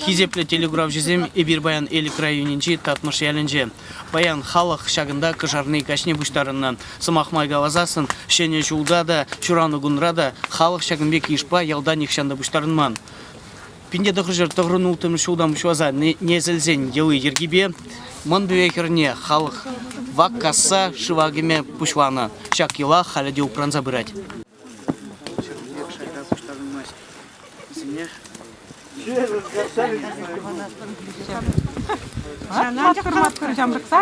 Хизепле телеграф жезем эбир баян элик районинчи татмыш ялінже. Баян халық шагында кыжарны кашне буштарынан сымақмай галазасын, шене жулда да, чураны гунрада, халық шагынбек ишпа ялда нихшанда буштарынман. Пинде дохржер тогрын ултым шулдам шуаза незілзен елы ергибе, ман бюекерне халық вак касса шывагиме пушлана, шак ела халяде упран забырать.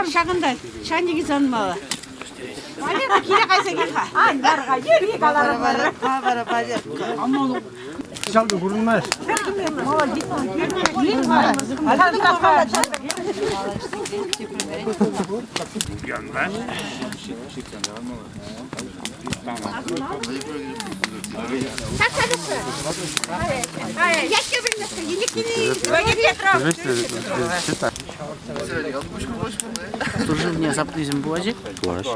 Шағында, шәндегі занмалы. Валерка, келе қайса келха? Андарға, ері қалары бары. Жалды көрінмәш. Тоже мне запризм буази? Плащ.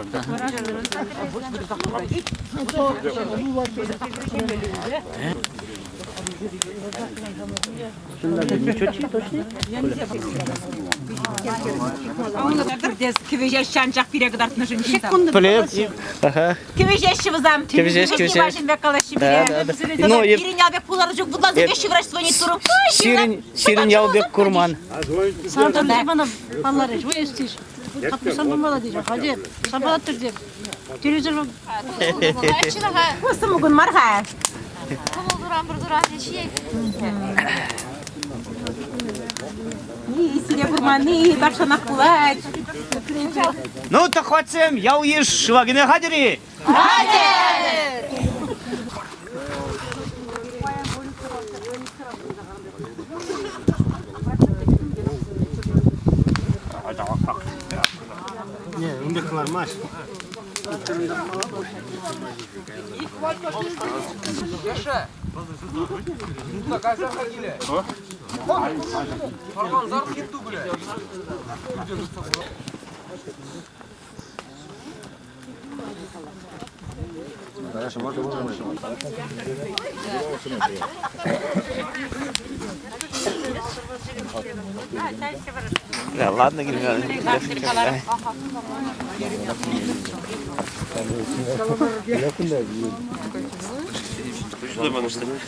Кивежещан жақ берегі дартына жөншін. Плеп. Кивежещі візам. Кивежещ. Ну, Ирин ялбек пулары жоқ, бұдлан зөбеші врачство не тұру. Ширин ялбек курман. Сантырды бана баллары, жой істейш. Қатпысан болмала дейші, қадер. Сапалаттыр деп. Телевизор Осы мүгін марға. Сире курманы, бақшанақ бұлай. Ну, так хватсем, ял еш шывагине хадери. Не, ünde kılarmaş. Да, ладно, генерал.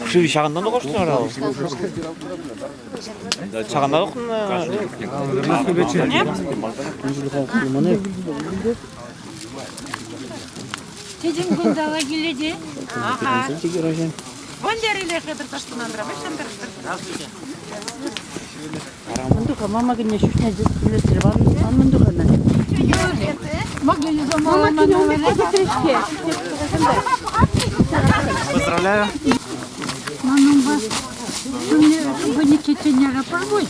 Şu şağından da koştun herhalde. Şağından da koştun. Теден гондаға келеді. Вандерилер қыдыр таштынандыра, бәшендір. Мындуға мама күнне шүшне жүзілістір бар. Мындуға да. Мама күнне Поздравляю. Мамам бар. Бұны кетенер апар ғой.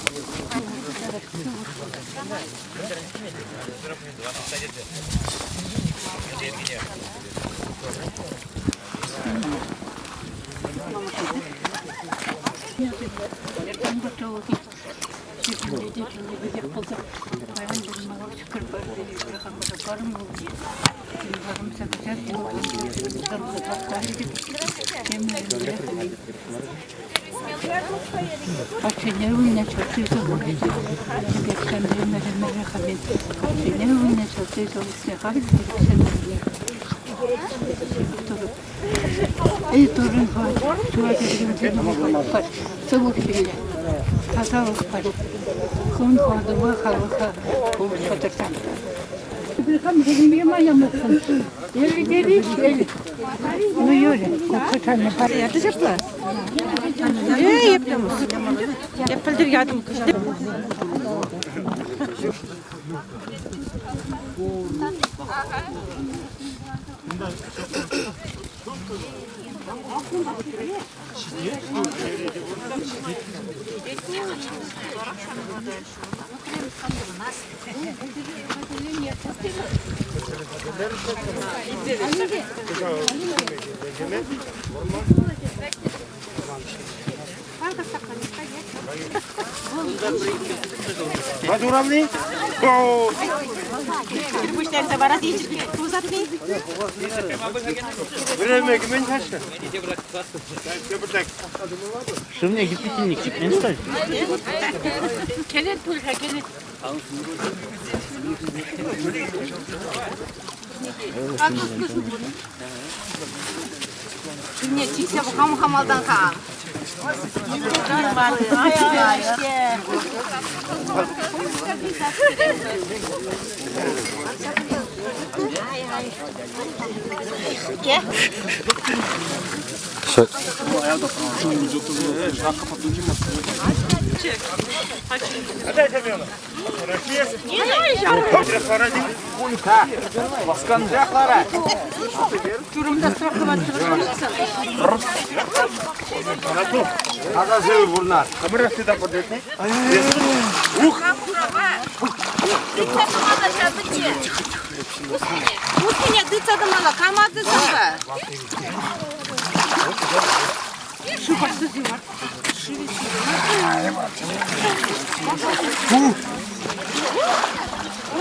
Hadi uğramni. Кирпичlerse bara diyecek. Uzatmayın. Что мне гипотельник? Не стоит. Kelet pulka kelet. Şimdi çıksa bu hamaldan kal. Hadi zevir bunlar. Kamerası da podetni. Пустыня дыца мало, камады саша.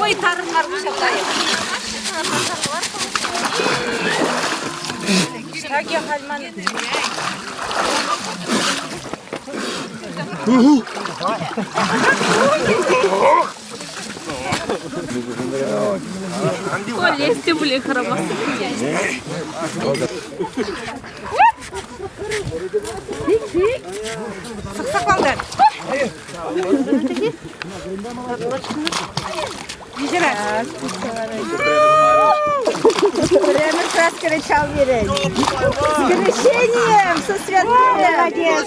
Ой, тарынlar кuşaklar. Таги хальман. Лезьте, блин, хромосты. Saklandır. Güzel. Время краска рычал верить. С крещением, со святым. Молодец.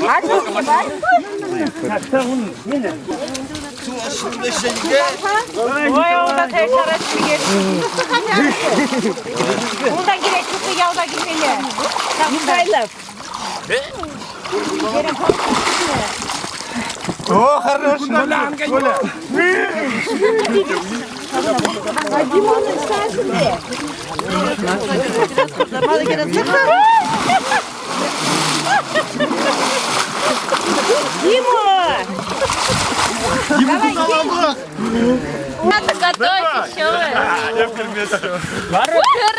А что? А Ой, onda tekrar etmeyecek. Onda gerek yok, yağda gitmeli. Tamam. О, хорош. Коля. Надо готовить еще.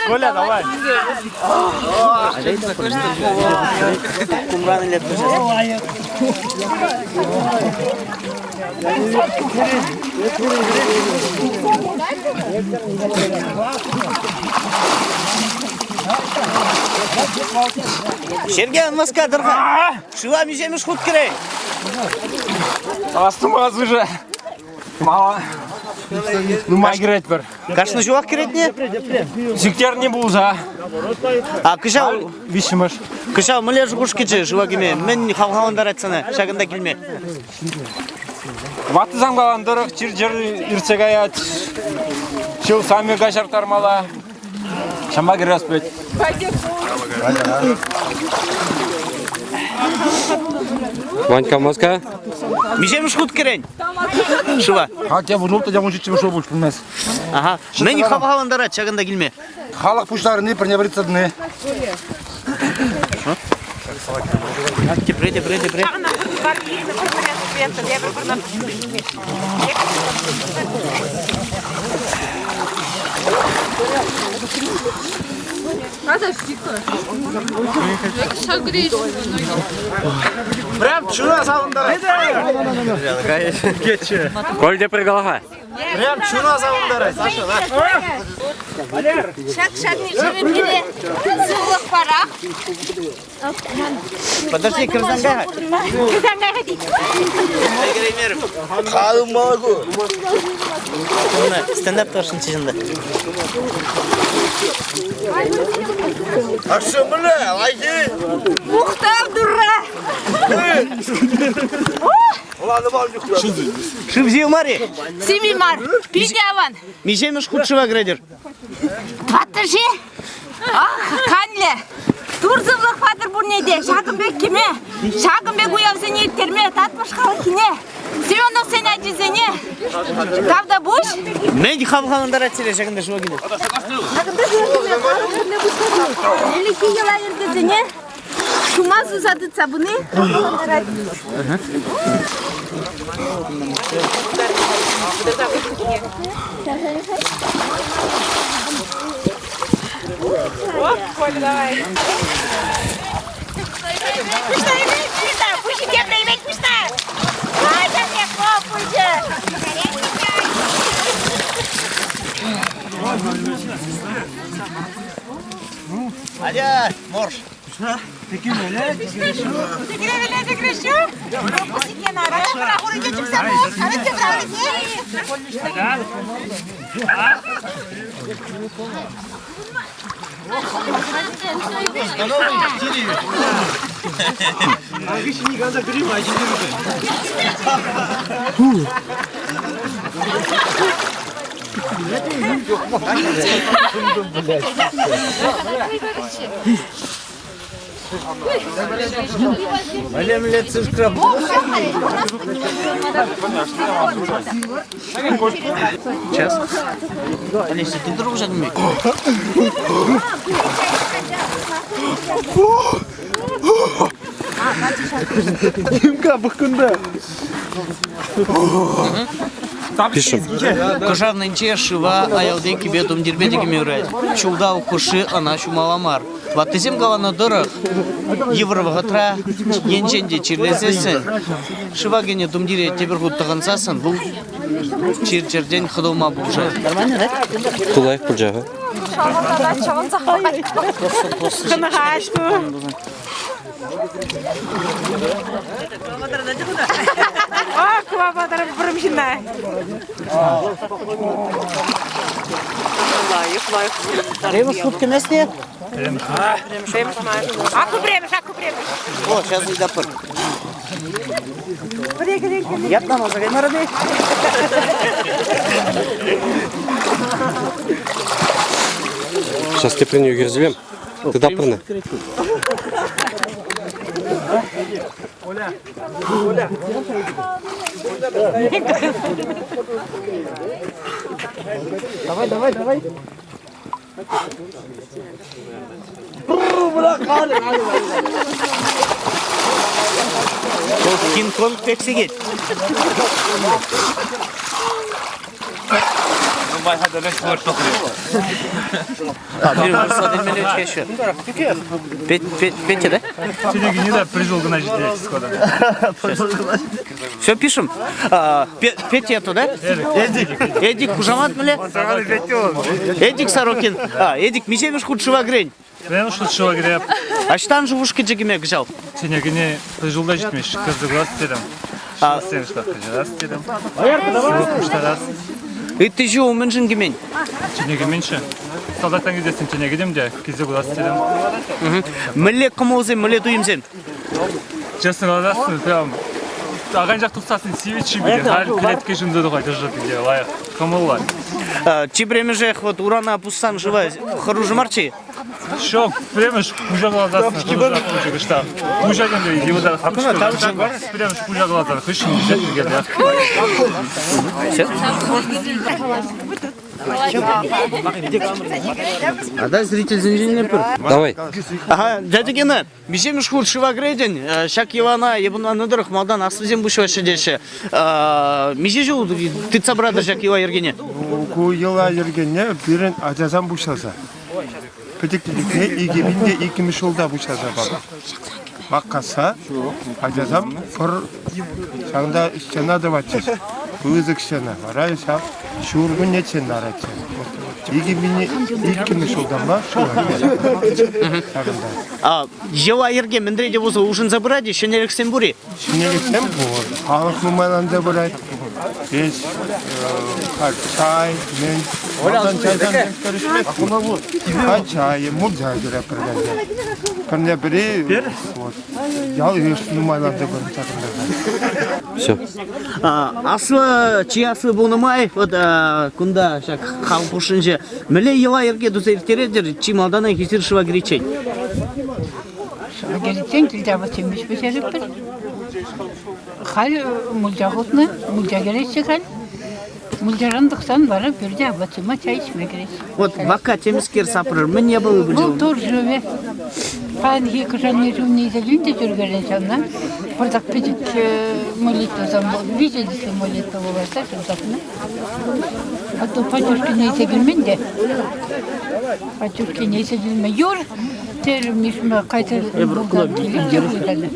Коля, давай. Кумран или Şergen maska dırga. Şuva müzemiz kut kire. Астымаз уже. Мало. Ну, май греть бір. Кашны жуак кирет не? Зиктер не бұл за. А кышау Вишіміш. кышау мылер жугуш кичи жуа кеме. Мен хавхавандар айтсана. Шагында келме. Ваты замғаландырық, жер ирцег аят. Шыл сами гашар тармала. Шама кирас бет. Ванька Моска. Müzemiz kut kiren. Şuva. Хак я вұжылты жағын жетші бұшы бұш білмес. Aha. Men хавхавандар ait шагында келме. Халық пұштары не бірне бірітсі діне. Депре. Прям чуна сауындар. Коль де пригалаха. Прям чуна сауындар. Саша, да? Шак нечем бери. Сулық парақ. Подожди, кырзангай. Кызаңға ходи. Қалым молоко. Стендап тошын чижында. А что, бля, лайки? Мұхтар дура. Ладно, мал нихуя. Шыбзил мари. Семимар. Пидяван. Müzemiz kut şuva gredер. Батыжи. Ах, канле. Турзывлық батыр бұл неде. Шағынбек кеме. Шағынбек уявзен еттерме. Татмыш қалы кене. Семенов сен әдізене. Тавда бұш. Men хавхавандар ait селе шагында жуа келе. Шағында жуа кеме. Қарым бірне бұшқады. Елі кейіла ергізене. Шумаз узадыца буны. Аля, морж. Сейчас. Алиса, ты дружишь мне? Пишем. Кожарнынче шыва аялдеки бетум дирбедеги мюрет. Чулда укуши ана шумаламар. Ваттызем галана дырых. Евровгатра енченде чирлесесен. Шыва гене думдире тебір хуттығынсасын. Бұл чирчерден хыдылма бұлжа. Тулаев Пуджага. Ремеш шутки месте? Аку премеш, аку премеш. О, сейчас и допыр. Ятна моза гаймарады. Сейчас тебе при нее герзелем. Ты допрыгни. Давай. Кинг-Конг пексигет. Bir fırsat edilmeli üç geçiyor. Петя, да? Телеги не да, прижил на жителей схода. Все пишем. Петя это, да? Эдик Кужамат, мле? Эдик Сорокин. Эдик, мисемиш худшего грень. Ben şu şova girip, Açtan жувушка жегемек жал. телегini прижил на жителей, kızdı глаз dedim. Sen işte kızdı dedim. Kuşlar И ты же умынжын гемень. Телеги меньше. Солдаттан gidesin телеги dedim de, kızdı глаз dedim. Мле кымылзен, мле дуйымзен. Честно говоря, прям ағайын жақ тұқсасын севичи беде, хәл клетке жүнді дұға держат беде, лайық, кымылла. Чибреме жех, вот урана пуссан жива, хоружы марчи. Шок, премеш пужа глазасын, хоружа пужа гышта. Пужа демде, евода, премеш пужа глазасын, хышын бізет беде. А да, зритель зенжинне пыр. Давай. Ага, дядя Гена, бишемиш худ шива грейден, шак Ивана, ебуна надырых, малдан асвызем бушва шедеше. Миже жол, ты цабрада шак Ива Ергене? Ку Ила Ергене бірін ажазан бушаса. Петектілікне егебінде екімі жолда бушаса бaba. Баққаса, ажазам құр шаңда ішчена да бачыз. Өзік ішчена. Арай шақ шуырғы нечен наратшы. Егебіне екімі жолдан ба шуырға. Ела Ерген, міндреде болса ушын забыради, шенеліксен бұри? Шенеліксен бұр. Халық мұмайланда бұрайды. Бес, чай, мен, одан чайдан көрішмек. Чай, мұрза жүре кіргенде. Кірне бірі, ял ерсін мұмайланда көріп жатырмайды. Все. Аслы, чи аслы болнымай, вот күнда шак халық ушынже, міле Ела Ерге дұзайыртередер, чи малдана кесір шыва гречей? Geleceğin kilitaba çemmiş becerip bir. Hal mulca hutne, mulca gerekçe hal. Мылжарандықсан барып, бірде абатыма чай ішме керек. Вот вака темискер сапырыр. Мен не было бы Бұл тұр жөбе. Қан екі және жуны изелінде жүргерен жанна. Бірдақ педик молитва замбол. Виделisi молитва боларса, жұрдақына. А то пачушки не изегілмен де. Пачушки не изегілмен. Юр, терімнешіме қайтыр бұлған келіп жоқ өйдәні.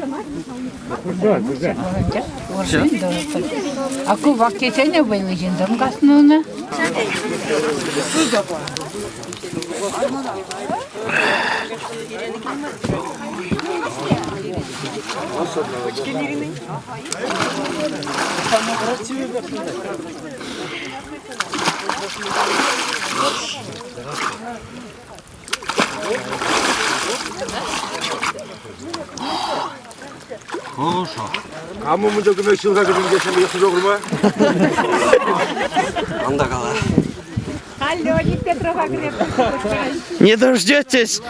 Aku vakitnya bayar jendam kasnuna. 아무 문제 없으면 신사게 좀 계시면 이거 수저 그러면 Anda kala. Не дождетесь.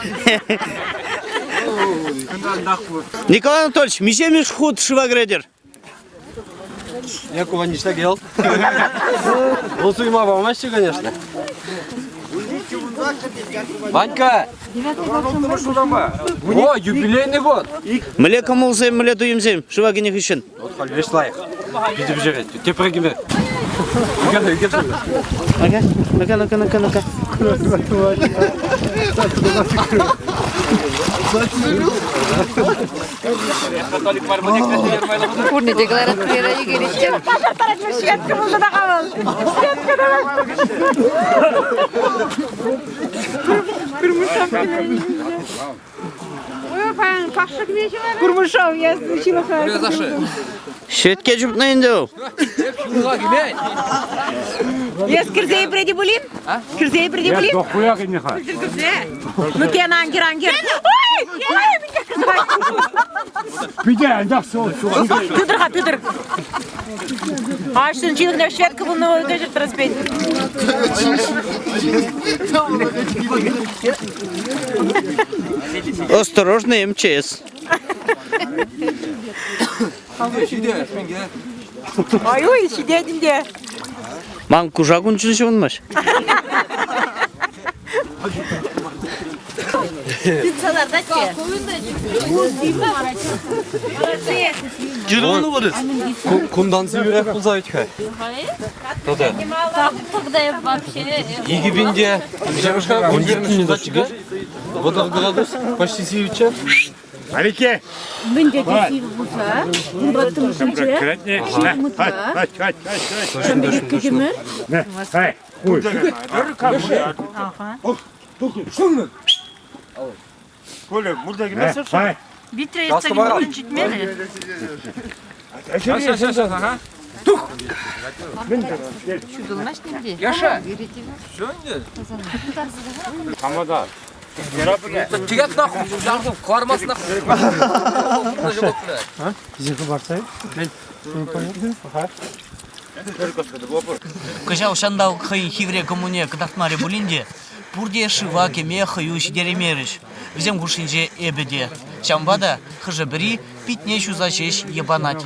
Николай Анатольевич, мишемиш худ шивагредер. Я кого не штагел. Вот уйма помощи, конечно. Ванька! О, юбилейный год! Мле камулзем, мле дуемзем. Шивагиних ищен. Вот халь весь лайх. Видим живет. Ты прыгни. Ну-ка. Burnu deklarasyona girişti. Şetka buldu da kaval. Şetka da bak. Ой, пашек вечер. Курмышов, я случила хорошо. Шетке жупнайынды. Ес кирзей преди булин? Кирзей преди булин? Дохуя нехай. Ну кен ангер. Ой! Биде жақсы ол. Пидор. А что начинает шведка был на гаджет распеть? Осторожно, МЧС. Ой, сидеть где? Мам, кужак унчились онмаш. Пиццаларда че? Жүргені көріз. Kundansı yürek bulsa ötke. Tadı. Тогда вообще... 2000'de 17 датчика. Вода градус, почти 7. Арике. Мінде десейді бұлса, бұлбаттың үшінші, кедемір. Хай. Ой. 원래 물대기 냈었어. Хай. Витре естегін жетмеді. Хамада. Тигет нахуй, жаргын кармас нахуй. Кыжал шандал хай хивре коммуне кадахтмаре булинде. Бурде шиваке меха юш деремериш. Взем гушинже эбеде. Шамбада хыжебри питне шузачеш ебанать.